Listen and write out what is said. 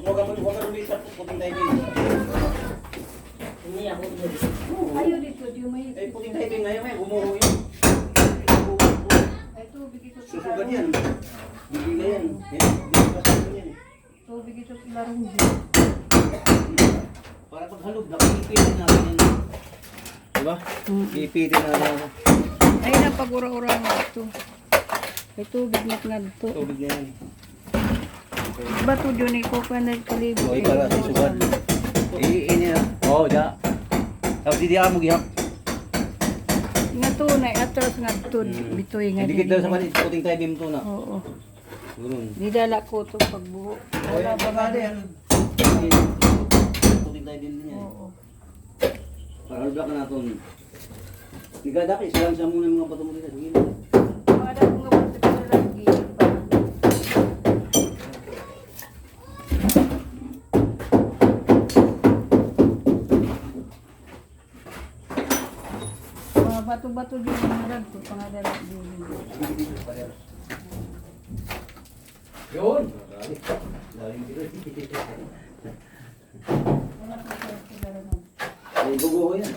Huwag ka lumipat po puting diving. Ayaw dito, di may... Eh, puting diving ngayon eh, gumuho yun. Ay, tubig ito. Susugan yan. Hindi na yan. Hindi yan. Tubig ito sa larong dito. Para paghalog, nakikipitin natin yan. Diba? Ipitin natin. Ay, napag-ura-ura nga ito. Ay, tubig na ito. Tubig na yan. Ba ito dyan ay kukanan kalibo. Okay, para susugan. Ini na. Oo, da. Tapos hindi ako mag-ihap. Nga ito na, atras nga ito. Bitoy nga. Hindi kita sa malit, puting diving to na. Oo. Gurun. Didala ko ito pagbuho. Wala ba ba yan? Puting diving din yan. Oo. Para halbak na natin. Tigadaki, silang muna yung mga bato mo dito. Sige na. Mga dako nga bato ito lagi. Mga bato-bato din yung marag ko. Pangadala din. Yun! Daling dito. Ay, guguho yan.